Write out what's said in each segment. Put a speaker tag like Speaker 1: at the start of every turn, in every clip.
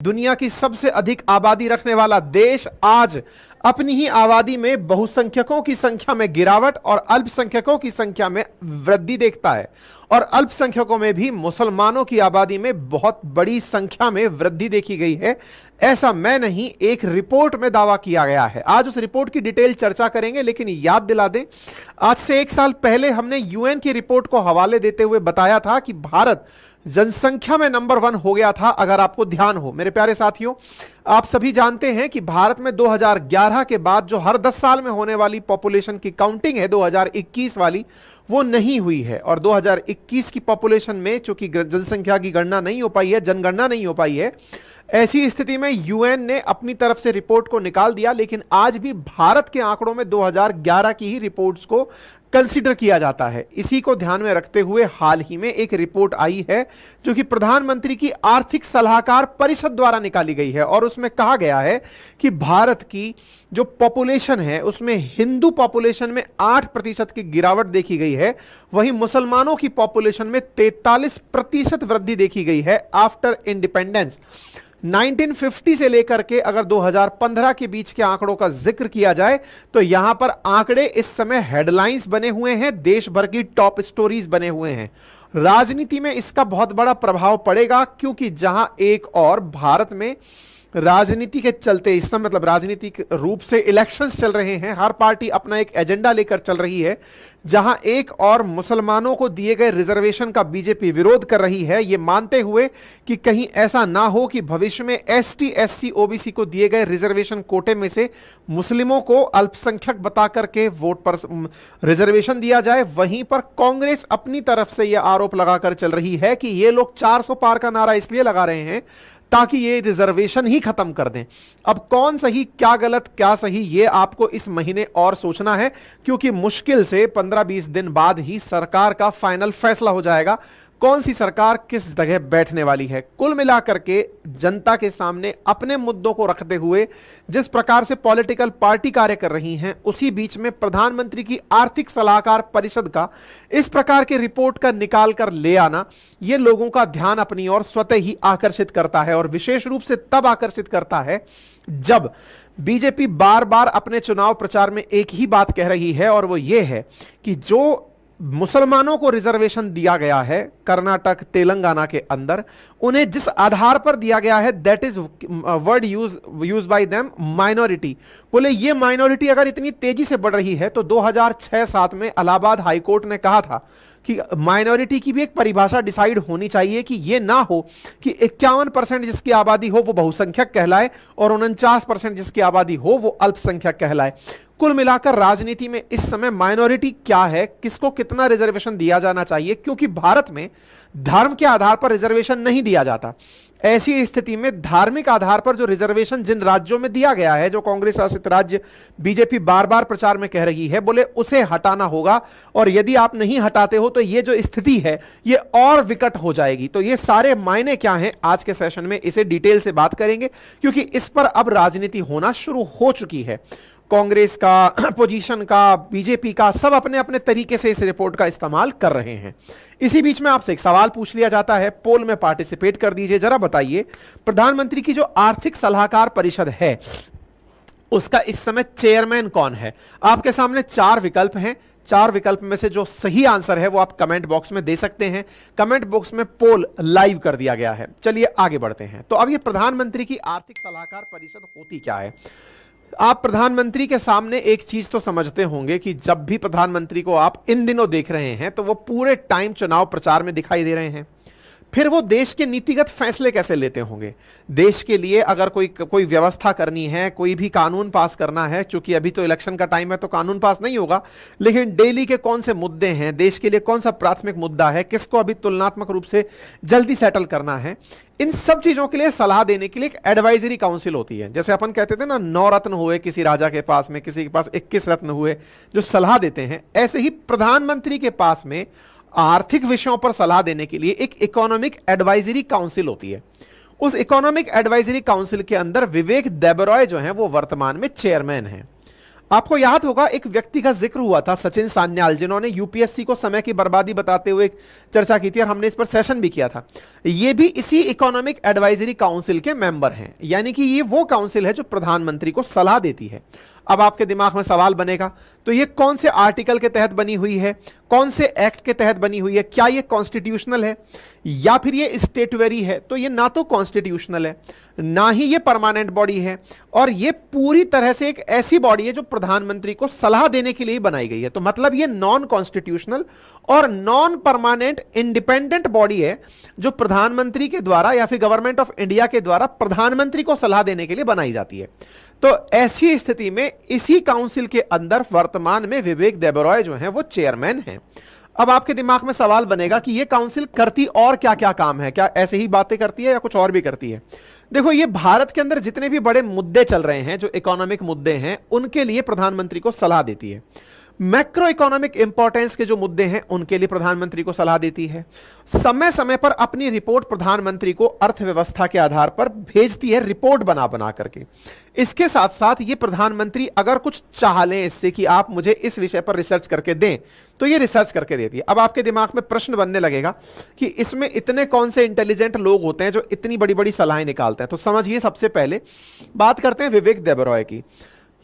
Speaker 1: दुनिया की सबसे अधिक आबादी रखने वाला देश आज अपनी ही आबादी में बहुसंख्यकों की संख्या में गिरावट और अल्पसंख्यकों की संख्या में वृद्धि देखता है। और अल्पसंख्यकों में भी मुसलमानों की आबादी में बहुत बड़ी संख्या में वृद्धि देखी गई है। ऐसा मैं नहीं, एक रिपोर्ट में दावा किया गया है। आज उस रिपोर्ट की डिटेल चर्चा करेंगे, लेकिन याद दिला दें, आज से 1 साल पहले हमने यूएन की रिपोर्ट को हवाले देते हुए बताया था कि भारत जनसंख्या में नंबर 1 हो गया था। अगर आपको ध्यान हो मेरे प्यारे साथियों, आप सभी जानते हैं कि भारत में 2011 के बाद जो हर 10 साल में होने वाली पॉपुलेशन की काउंटिंग है 2021 वाली, वो नहीं हुई है। और 2021 की पॉपुलेशन में चूंकि जनसंख्या की गणना नहीं हो पाई है, जनगणना नहीं हो पाई है, ऐसी स्थिति में यूएन ने अपनी तरफ से रिपोर्ट को निकाल दिया। लेकिन आज भी भारत के आंकड़ों में 2011 की ही रिपोर्ट्स को कंसीडर किया जाता है। इसी को ध्यान में रखते हुए हाल ही में एक रिपोर्ट आई है जो कि प्रधानमंत्री की आर्थिक सलाहकार परिषद द्वारा निकाली गई है। और उसमें कहा गया है कि भारत की जो पॉपुलेशन है उसमें हिंदू पॉपुलेशन में 8% की गिरावट देखी गई है, वहीं मुसलमानों की पॉपुलेशन में 43% वृद्धि देखी गई है आफ्टर इंडिपेंडेंस। 1950 से लेकर के अगर 2015 के बीच के आंकड़ों का जिक्र किया जाए तो यहां पर आंकड़े इस समय हेडलाइंस बने हुए हैं, देश भर की टॉप स्टोरीज बने हुए हैं। राजनीति में इसका बहुत बड़ा प्रभाव पड़ेगा, क्योंकि जहां एक और भारत में राजनीति के चलते इस समय मतलब राजनीतिक रूप से इलेक्शंस चल रहे हैं, हर पार्टी अपना एक एजेंडा लेकर चल रही है, जहां एक और मुसलमानों को दिए गए रिजर्वेशन का बीजेपी विरोध कर रही है, यह मानते हुए कि कहीं ऐसा ना हो कि भविष्य में एसटी, एससी, ओबीसी को दिए गए रिजर्वेशन कोटे में से मुस्लिमों को अल्पसंख्यक बता करके वोट पर रिजर्वेशन दिया जाए। वहीं पर कांग्रेस अपनी तरफ से यह आरोप लगाकर चल रही है कि ये लोग 400 पार का नारा इसलिए लगा रहे हैं ताकि ये रिजर्वेशन ही खत्म कर दें। अब कौन सही, क्या गलत, क्या सही, ये आपको इस महीने और सोचना है, क्योंकि मुश्किल से 15-20 दिन बाद ही सरकार का फाइनल फैसला हो जाएगा कौन सी सरकार किस जगह बैठने वाली है। कुल मिलाकर के जनता के सामने अपने मुद्दों को रखते हुए जिस प्रकार से पॉलिटिकल पार्टी कार्य कर रही हैं, उसी बीच में प्रधानमंत्री की आर्थिक सलाहकार परिषद का इस प्रकार के रिपोर्ट का निकाल कर ले आना, यह लोगों का ध्यान अपनी ओर स्वतः ही आकर्षित करता है। और विशेष रूप से तब आकर्षित करता है जब बीजेपी बार बार अपने चुनाव प्रचार में एक ही बात कह रही है, और वो ये है कि जो मुसलमानों को रिजर्वेशन दिया गया है कर्नाटक, तेलंगाना के अंदर, उन्हें जिस आधार पर दिया गया है, that is word use by them, minority. बोले ये माइनॉरिटी अगर इतनी तेजी से बढ़ रही है तो 2006-7 में इलाहाबाद हाईकोर्ट ने कहा था कि माइनॉरिटी की भी एक परिभाषा डिसाइड होनी चाहिए, कि यह ना हो कि 51% जिसकी आबादी हो वो बहुसंख्यक कहलाए और 49% जिसकी आबादी हो वो अल्पसंख्यक कहलाए। कुल मिलाकर राजनीति में इस समय माइनॉरिटी क्या है, किसको कितना रिजर्वेशन दिया जाना चाहिए, क्योंकि भारत में धर्म के आधार पर रिजर्वेशन नहीं दिया जाता। ऐसी स्थिति में धार्मिक आधार पर जो रिजर्वेशन जिन राज्यों में दिया गया है, जो कांग्रेस शासित राज्य बीजेपी बार बार प्रचार में कह रही है, बोले उसे हटाना होगा। और यदि आप नहीं हटाते हो तो ये जो स्थिति है ये और विकट हो जाएगी। तो ये सारे मायने क्या हैं, आज के सेशन में इसे डिटेल से बात करेंगे, क्योंकि इस पर अब राजनीति होना शुरू हो चुकी है। कांग्रेस का, अपोजिशन का, बीजेपी का, सब अपने अपने तरीके से इस रिपोर्ट का इस्तेमाल कर रहे हैं। इसी बीच में आपसे एक सवाल पूछ लिया जाता है, पोल में पार्टिसिपेट कर दीजिए। जरा बताइए, प्रधानमंत्री की जो आर्थिक सलाहकार परिषद है उसका इस समय चेयरमैन कौन है? आपके सामने 4 विकल्प हैं। 4 विकल्प में से जो सही आंसर है वो आप कमेंट बॉक्स में दे सकते हैं। कमेंट बॉक्स में पोल लाइव कर दिया गया है। चलिए आगे बढ़ते हैं। तो अब ये प्रधानमंत्री की आर्थिक सलाहकार परिषद होती क्या है? आप प्रधानमंत्री के सामने एक चीज तो समझते होंगे कि जब भी प्रधानमंत्री को आप इन दिनों देख रहे हैं तो वो पूरे टाइम चुनाव प्रचार में दिखाई दे रहे हैं। फिर वो देश के नीतिगत फैसले कैसे लेते होंगे? देश के लिए अगर कोई व्यवस्था करनी है, कोई भी कानून पास करना है, चूंकि अभी तो इलेक्शन का टाइम है तो कानून पास नहीं होगा, लेकिन डेली के कौन से मुद्दे हैं, देश के लिए कौन सा प्राथमिक मुद्दा है, किसको अभी तुलनात्मक रूप से जल्दी सेटल करना है, इन सब चीजों के लिए सलाह देने के लिए एक एडवाइजरी काउंसिल होती है। जैसे अपन कहते थे ना, 9 रत्न हुए किसी राजा के पास में, किसी के पास 21 रत्न हुए जो सलाह देते हैं, ऐसे ही प्रधानमंत्री के पास में आर्थिक विषयों पर सलाह देने के लिए एक इकोनॉमिक एडवाइजरी काउंसिल होती है। उस इकोनॉमिक एडवाइजरी काउंसिल के अंदर विवेक देबरॉय जो हैं वो वर्तमान में चेयरमैन हैं। आपको याद होगा एक व्यक्ति का जिक्र हुआ था, सचिन सान्याल, जिन्होंने यूपीएससी को समय की बर्बादी बताते हुए एक चर्चा की थी और हमने इस पर सेशन भी किया था। ये भी इसी इकोनॉमिक एडवाइजरी काउंसिल के मेंबर हैं, यानी कि ये वो काउंसिल है जो प्रधानमंत्री को सलाह देती है। अब आपके दिमाग में सवाल बनेगा, तो ये कौन से आर्टिकल के तहत बनी हुई है, कौन से एक्ट के तहत बनी हुई है, क्या ये कॉन्स्टिट्यूशनल है या फिर ये स्टेटुअरी है? तो ये ना तो कॉन्स्टिट्यूशनल है, ना ही ये परमानेंट बॉडी है, और ये पूरी तरह से एक ऐसी बॉडी है जो प्रधानमंत्री को सलाह देने के लिए बनाई गई है। तो मतलब ये नॉन कॉन्स्टिट्यूशनल और नॉन परमानेंट इंडिपेंडेंट बॉडी है जो प्रधानमंत्री के द्वारा या फिर गवर्नमेंट ऑफ इंडिया के द्वारा प्रधानमंत्री को सलाह देने के लिए बनाई जाती है। तो ऐसी स्थिति में इसी काउंसिल के अंदर वर्तमान में विवेक देबरॉय जो हैं वो चेयरमैन हैं। अब आपके दिमाग में सवाल बनेगा कि ये काउंसिल करती और क्या क्या काम है, क्या ऐसे ही बातें करती है या कुछ और भी करती है? देखो, ये भारत के अंदर जितने भी बड़े मुद्दे चल रहे हैं, जो इकोनॉमिक मुद्दे हैं, उनके लिए प्रधानमंत्री को सलाह देती है। मैक्रो इकोनॉमिक इंपॉर्टेंस के जो मुद्दे हैं उनके लिए प्रधानमंत्री को सलाह देती है। समय समय पर अपनी रिपोर्ट प्रधानमंत्री को अर्थव्यवस्था के आधार पर भेजती है, रिपोर्ट बना बना करके। इसके साथ साथ ये प्रधानमंत्री अगर कुछ चाह लें इससे कि आप मुझे इस विषय पर रिसर्च करके दें, तो ये रिसर्च करके देती है। अब आपके दिमाग में प्रश्न बनने लगेगा कि इसमें इतने कौन से इंटेलिजेंट लोग होते हैं जो इतनी बड़ी बड़ी सलाहें निकालते हैं? तो समझिए, सबसे पहले बात करते हैं विवेक देबरॉय की।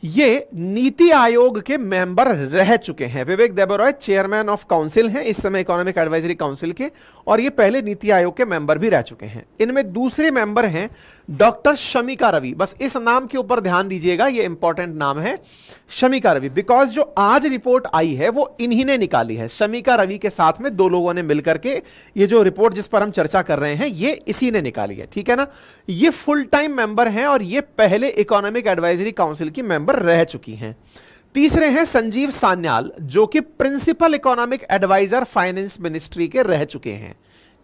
Speaker 1: ये नीति आयोग के मेंबर रह चुके हैं। विवेक देबरॉय चेयरमैन ऑफ काउंसिल हैं इस समय इकोनॉमिक एडवाइजरी काउंसिल के, और ये पहले नीति आयोग के मेंबर भी रह चुके हैं। इनमें दूसरे मेंबर हैं डॉक्टर शमिका रवि। बस इस नाम के ऊपर ध्यान दीजिएगा, ये इंपॉर्टेंट नाम है शमिका रवि, बिकॉज जो आज रिपोर्ट आई है वो इन्हीं ने निकाली है। शमिका रवि के साथ में दो लोगों ने मिलकर के ये जो रिपोर्ट जिस पर हम चर्चा कर रहे हैं ये इसी ने निकाली है, ठीक है ना। ये फुल टाइम मेंबर हैं और ये पहले इकोनॉमिक एडवाइजरी काउंसिल की मेंबर रह चुकी हैं। तीसरे हैं संजीव सान्याल, जो कि principal economic adviser finance ministry के रह चुके हैं,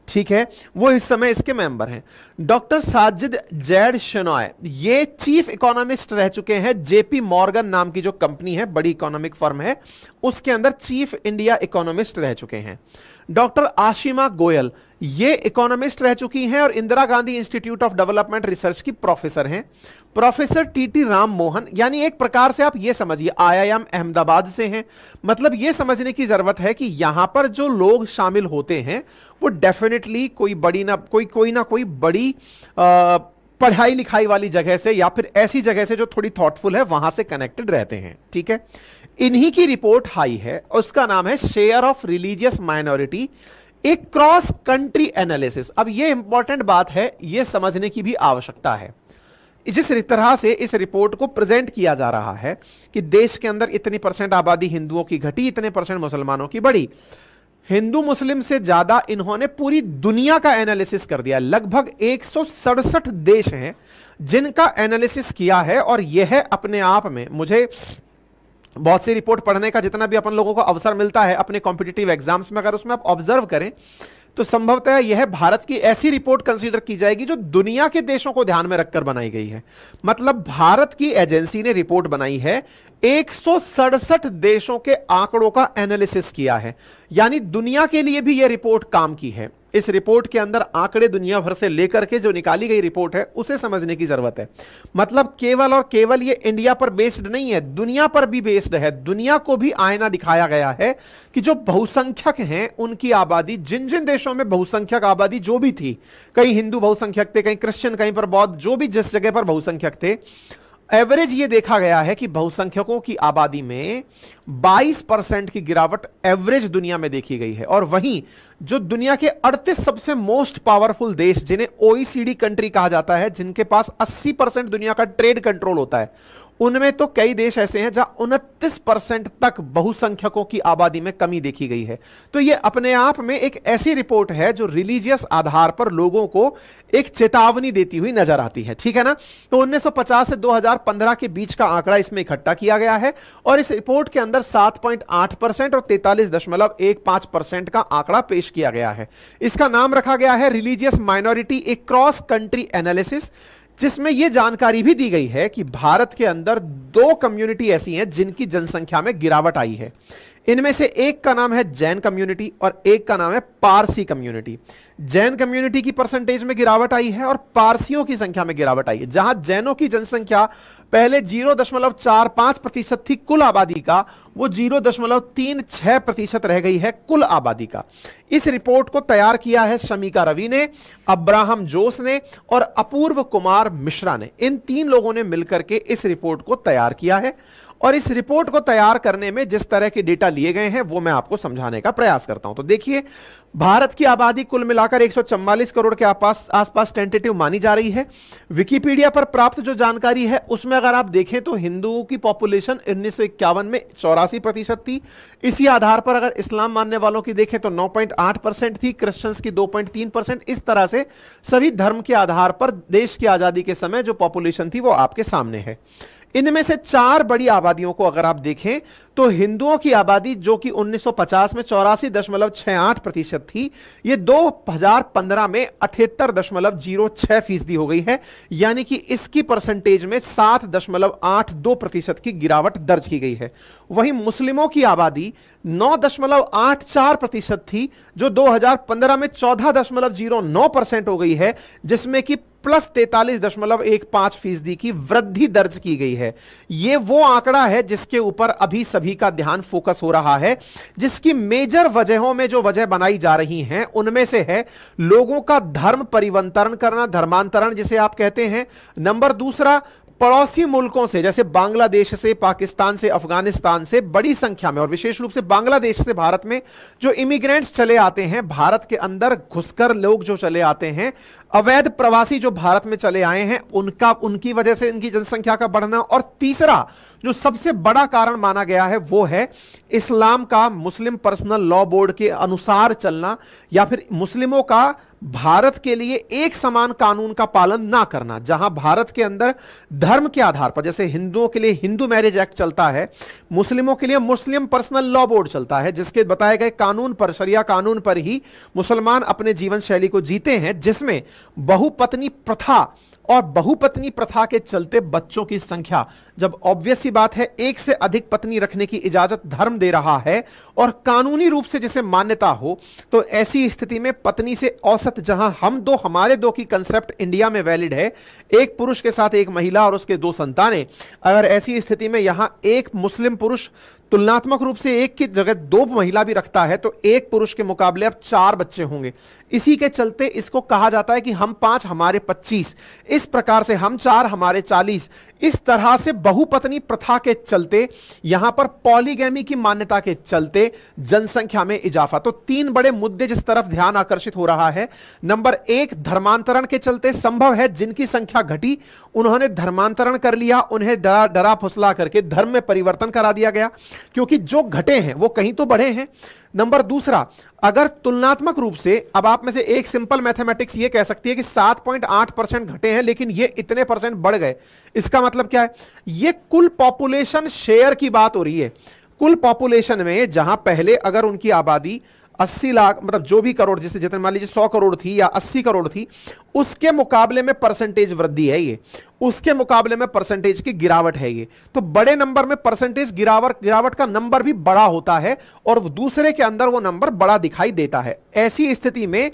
Speaker 1: ठीक है, वो इस समय इसके मेंबर हैं। डॉक्टर साजिद जैड शेनॉय, ये चीफ इकोनॉमिस्ट रह चुके हैं। जेपी मॉर्गन नाम की जो कंपनी है, बड़ी इकोनॉमिक फर्म है, उसके अंदर चीफ इंडिया इकोनॉमिस्ट रह चुके हैं। डॉक्टर आशिमा गोयल, ये इकोनॉमिस्ट रह चुकी हैं और Indira Gandhi institute of development research की प्रोफेसर हैं। प्रोफेसर टीटी राम मोहन, यानी एक प्रकार से आप ये समझिए आईआईएम अहमदाबाद से हैं। मतलब ये समझने की जरूरत है कि यहां पर जो लोग शामिल होते हैं वो डेफिनेटली कोई ना कोई बड़ी पढ़ाई लिखाई वाली जगह से या फिर ऐसी जगह से जो थोड़ी थॉटफुल है वहां से कनेक्टेड रहते हैं, ठीक है। इन्हीं की रिपोर्ट आई है, उसका नाम है शेयर ऑफ रिलीजियस माइनॉरिटी, एक क्रॉस कंट्री एनालिसिस। अब ये इंपॉर्टेंट बात है, ये समझने की भी आवश्यकता है। जिस तरह से इस रिपोर्ट को प्रेजेंट किया जा रहा है कि देश के अंदर इतनी % आबादी हिंदुओं की घटी, इतने % मुसलमानों की बढ़ी, हिंदू मुस्लिम से ज्यादा इन्होंने पूरी दुनिया का एनालिसिस कर दिया। लगभग 167 देश हैं जिनका एनालिसिस किया है, और यह अपने आप में, मुझे बहुत सी रिपोर्ट पढ़ने का जितना भी अपन लोगों को अवसर मिलता है अपने कॉम्पिटिटिव एग्जाम्स में, अगर उसमें आप ऑब्जर्व करें तो संभवतः यह भारत की ऐसी रिपोर्ट कंसीडर की जाएगी जो दुनिया के देशों को ध्यान में रखकर बनाई गई है। मतलब भारत की एजेंसी ने रिपोर्ट बनाई है, 167 देशों के आंकड़ों का एनालिसिस किया है, यानी दुनिया के लिए भी यह रिपोर्ट काम की है। इस रिपोर्ट के अंदर आंकड़े दुनिया भर से लेकर के जो निकाली गई रिपोर्ट है उसे समझने की जरूरत है। मतलब केवल और केवल ये इंडिया पर बेस्ड नहीं है, दुनिया पर भी बेस्ड है। दुनिया को भी आईना दिखाया गया है कि जो बहुसंख्यक हैं उनकी आबादी, जिन जिन देशों में बहुसंख्यक आबादी जो भी थी, कहीं हिंदू बहुसंख्यक थे, कहीं क्रिश्चियन, कहीं पर बौद्ध, जो भी जिस जगह पर बहुसंख्यक थे, एवरेज ये देखा गया है कि बहुसंख्यकों की आबादी में 22% की गिरावट एवरेज दुनिया में देखी गई है। और वहीं जो दुनिया के 38 सबसे मोस्ट पावरफुल देश, जिन्हें ओईसीडी कंट्री कहा जाता है, जिनके पास 80% दुनिया का ट्रेड कंट्रोल होता है, उनमें तो कई देश ऐसे हैं जहां 29% तक बहुसंख्यकों की आबादी में कमी देखी गई है। तो यह अपने आप में एक ऐसी रिपोर्ट है जो रिलीजियस आधार पर लोगों को एक चेतावनी देती हुई नजर आती है, ठीक है ना। तो 1950 से 2015 के बीच का आंकड़ा इसमें इकट्ठा किया गया है, और इस रिपोर्ट के अंदर 7.8% और 43.15% का आंकड़ा पेश किया गया है। इसका नाम रखा गया है रिलीजियस माइनॉरिटी, एक क्रॉस कंट्री एनालिसिस, जिसमें यह जानकारी भी दी गई है कि भारत के अंदर 2 कम्युनिटी ऐसी हैं जिनकी जनसंख्या में गिरावट आई है। इनमें से एक का नाम है जैन कम्युनिटी और एक का नाम है पारसी कम्युनिटी। जैन कम्युनिटी की परसेंटेज में गिरावट आई है और पारसियों की संख्या में गिरावट आई है। जहां जैनों की जनसंख्या पहले 0.45% थी कुल आबादी का, वो 0.36% रह गई है कुल आबादी का। इस रिपोर्ट को तैयार किया है शमिका रवि ने, अब्राहम जोस ने और अपूर्व कुमार मिश्रा ने। इन 3 लोगों ने मिलकर के इस रिपोर्ट को तैयार किया है और इस रिपोर्ट को तैयार करने में जिस तरह के डेटा लिए गए हैं वो मैं आपको समझाने का प्रयास करता हूं। तो देखिए, भारत की आबादी कुल मिलाकर 144 करोड़ के आसपास टेंटेटिव मानी जा रही है। विकिपीडिया पर प्राप्त जो जानकारी है उसमें अगर आप देखें तो हिंदुओं की पॉपुलेशन 1951 में 84% थी। इसी आधार पर अगर इस्लाम मानने वालों की देखें तो 9.8% थी, क्रिश्चियंस की 2.3%। इस तरह से सभी धर्म के आधार पर देश की आजादी के समय जो पॉपुलेशन थी वो आपके सामने है। इनमें से 4 बड़ी आबादियों को अगर आप देखें तो हिंदुओं की आबादी जो कि 1950 में 84.68% थी, ये 2015 में 78.06% हो गई है, यानी कि इसकी परसेंटेज में 7.82% की गिरावट दर्ज की गई है। वहीं मुस्लिमों की आबादी 9.84% थी, जो 2015 में 14.09% हो गई है, जिसमें कि प्लस 43.15% की वृद्धि दर्ज की गई है। यह वो आंकड़ा है जिसके ऊपर अभी सभी का ध्यान फोकस हो रहा है, जिसकी मेजर वजहों में जो वजह बनाई जा रही हैं उनमें से है लोगों का धर्म परिवर्तन करना, धर्मांतरण जिसे आप कहते हैं। नंबर दूसरा, पड़ोसी मुल्कों से जैसे बांग्लादेश से, पाकिस्तान से, अफगानिस्तान से बड़ी संख्या में और विशेष रूप से बांग्लादेश से भारत में जो इमिग्रेंट्स चले आते हैं, भारत के अंदर घुसकर लोग जो चले आते हैं, अवैध प्रवासी जो भारत में चले आए हैं, उनकी वजह से इनकी जनसंख्या का बढ़ना। और तीसरा जो सबसे बड़ा कारण माना गया है वो है इस्लाम का मुस्लिम पर्सनल लॉ बोर्ड के अनुसार चलना, या फिर मुस्लिमों का भारत के लिए एक समान कानून का पालन ना करना। जहां भारत के अंदर धर्म के आधार पर, जैसे हिंदुओं के लिए हिंदू मैरिज एक्ट चलता है, मुस्लिमों के लिए मुस्लिम पर्सनल लॉ बोर्ड चलता है, जिसके बताए गए कानून पर, शरिया कानून पर ही मुसलमान अपने जीवन शैली को जीते हैं, जिसमें बहुपत्नी प्रथा और बहुपत्नी प्रथा के चलते बच्चों की संख्या, जब ऑब्वियस सी बात है एक से अधिक पत्नी रखने की इजाजत धर्म दे रहा है और कानूनी रूप से जिसे मान्यता हो, तो ऐसी स्थिति में पत्नी से औसत, जहां हमारे दो की कंसेप्ट इंडिया में वैलिड है, एक पुरुष के साथ एक महिला और उसके 2 संतानें, अगर ऐसी स्थिति में यहां एक मुस्लिम पुरुष तुलनात्मक रूप से एक की जगह 2 महिला भी रखता है तो एक पुरुष के मुकाबले अब 4 बच्चे होंगे। इसी के चलते इसको कहा जाता है कि हम 5 हमारे 25, इस प्रकार से हम 4 हमारे 40। इस तरह से बहुपत्नी प्रथा के चलते, यहां पर पॉलीगैमी की मान्यता के चलते जनसंख्या में इजाफा। तो 3 बड़े मुद्दे जिस तरफ ध्यान आकर्षित हो रहा है। नंबर 1, धर्मांतरण के चलते संभव है जिनकी संख्या घटी उन्होंने धर्मांतरण कर लिया, उन्हें डरा फुसला करके धर्म में परिवर्तन करा दिया गया, क्योंकि जो घटे हैं वो कहीं तो बढ़े हैं। नंबर दूसरा, अगर तुलनात्मक रूप से, अब आप में से एक सिंपल मैथमेटिक्स ये कह सकती है कि 7.8% घटे हैं लेकिन ये इतने परसेंट बढ़ गए, इसका मतलब क्या है? ये कुल पॉपुलेशन शेयर की बात हो रही है। कुल पॉपुलेशन में जहां पहले अगर उनकी आबादी 80 लाख, मतलब जो भी करोड़, जैसे जितने मान लीजिए 100 करोड़ थी या 80 करोड़ थी, उसके मुकाबले में परसेंटेज वृद्धि है ये, उसके मुकाबले में परसेंटेज की गिरावट है ये। तो बड़े नंबर में परसेंटेज गिरावट का नंबर भी बड़ा होता है और दूसरे के अंदर वो नंबर बड़ा दिखाई देता है। ऐसी स्थिति में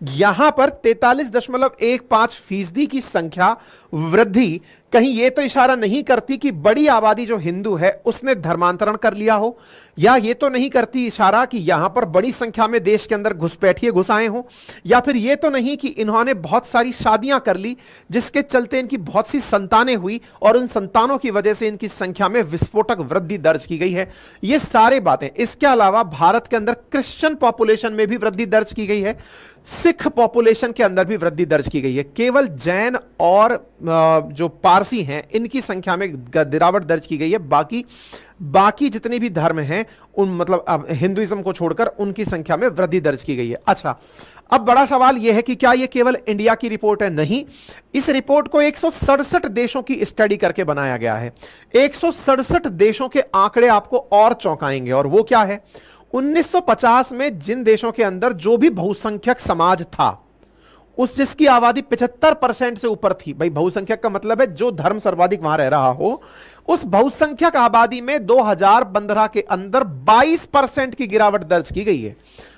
Speaker 1: यहां पर 43.15% की संख्या वृद्धि कहीं यह तो इशारा नहीं करती कि बड़ी आबादी जो हिंदू है उसने धर्मांतरण कर लिया हो, या यह तो नहीं करती इशारा कि यहां पर बड़ी संख्या में देश के अंदर घुसपैठिए घुस आए हो, या फिर यह तो नहीं कि इन्होंने बहुत सारी शादियां कर ली जिसके चलते इनकी बहुत सी संतानें हुई और उन संतानों की वजह से इनकी संख्या में विस्फोटक वृद्धि दर्ज की गई है। ये सारे बातें, इसके अलावा भारत के अंदर क्रिश्चियन पॉपुलेशन में भी वृद्धि दर्ज की गई है, सिख पॉपुलेशन के अंदर भी वृद्धि दर्ज की गई है। केवल जैन और जो पारसी हैं इनकी संख्या में गिरावट दर्ज की गई है। बाकी जितने भी धर्म हैं उन, मतलब हिंदुइज्म को छोड़कर, उनकी संख्या में वृद्धि दर्ज की गई है। अच्छा, अब बड़ा सवाल यह है कि क्या यह केवल इंडिया की रिपोर्ट है? नहीं, इस रिपोर्ट को 167 देशों की स्टडी करके बनाया गया है। 167 देशों के आंकड़े आपको और चौंकाएंगे, और वो क्या है? 1950 में जिन देशों के अंदर जो भी बहुसंख्यक समाज था उस जिसकी आबादी 75% से ऊपर थी, भाई बहुसंख्यक का मतलब है जो धर्म सर्वाधिक वहां रह रहा हो, उस बहुसंख्यक आबादी में 2015 के अंदर 22% की गिरावट दर्ज की गई है।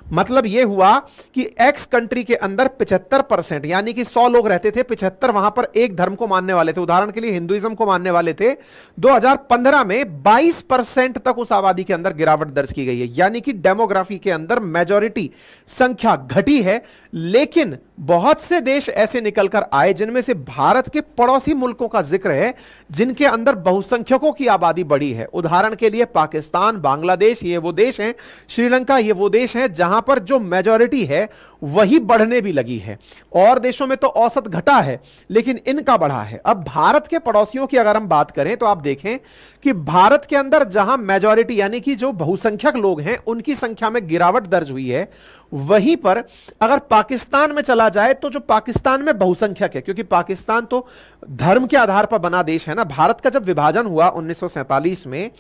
Speaker 1: मतलब यह हुआ कि एक्स कंट्री के अंदर 75%, यानी कि 100 लोग रहते थे, 75 वहां पर एक धर्म को मानने वाले थे, उदाहरण के लिए हिंदुइज्म को मानने वाले थे। 2015 में 22% तक उस आबादी के अंदर गिरावट दर्ज की गई है, यानी कि डेमोग्राफी के अंदर मेजॉरिटी संख्या घटी है। लेकिन बहुत से देश ऐसे निकलकर आए जिनमें से भारत के पड़ोसी मुल्कों का जिक्र है जिनके अंदर बहुसंख्यकों की आबादी बढ़ी है। उदाहरण के लिए पाकिस्तान, बांग्लादेश, ये वो देश हैं, श्रीलंका, ये वो देश हैं जहां पर जो मेजॉरिटी है वही बढ़ने भी लगी है। और देशों में तो औसत घटा है लेकिन इनका बढ़ा है। अब भारत के पड़ोसियों की अगर हम बात करें तो आप देखें कि भारत के अंदर जहां मेजॉरिटी यानी कि जो बहुसंख्यक लोग हैं उनकी संख्या में गिरावट दर्ज हुई है, वहीं पर अगर पाकिस्तान में चला जाए तो जो पाकिस्तान में बहुसंख्यक है, क्योंकि पाकिस्तान तो धर्म के आधार पर बना देश है ना। भारत का जब विभाजन हुआ 1947 में,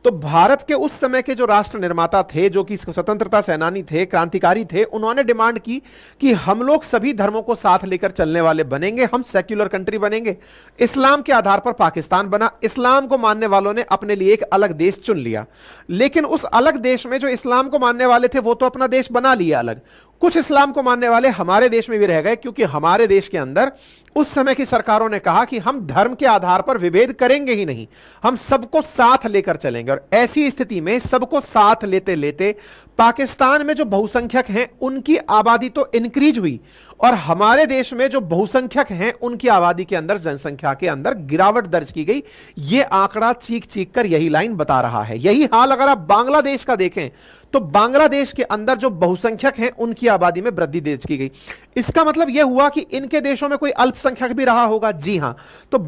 Speaker 1: तो भारत के उस समय के जो राष्ट्र निर्माता थे, जो कि स्वतंत्रता सेनानी थे, क्रांतिकारी थे, उन्होंने डिमांड की कि हम लोग सभी धर्मों को साथ लेकर चलने वाले बनेंगे, हम सेक्युलर कंट्री बनेंगे। इस्लाम के आधार पर पाकिस्तान बना। इस्लाम को मानने वालों ने अपने लिए एक अलग देश चुन लिया, लेकिन उस अलग देश में जो इस्लाम को मानने वाले थे वो तो अपना देश बना लिया अलग। कुछ इस्लाम को मानने वाले हमारे देश में भी रह गए, क्योंकि हमारे देश के अंदर उस समय की सरकारों ने कहा कि हम धर्म के आधार पर विभेद करेंगे ही नहीं, हम सबको साथ लेकर चलेंगे। और ऐसी स्थिति में सबको साथ लेते लेते पाकिस्तान में जो बहुसंख्यक हैं उनकी आबादी तो इंक्रीज हुई, और हमारे देश में जो बहुसंख्यक हैं उनकी आबादी के अंदर, जनसंख्या के अंदर गिरावट दर्ज की गई। यह आंकड़ा चीख चीख कर यही लाइन बता रहा है। यही हाल अगर आप बांग्लादेश का देखें तो बांग्लादेश के अंदर जो बहुसंख्यक हैं उनकी आबादी में वृद्धि दर्ज की गई। इसका मतलब यह हुआ कि इनके देशों में कोई अल्पसंख्यक भी रहा होगा। जी हां, तो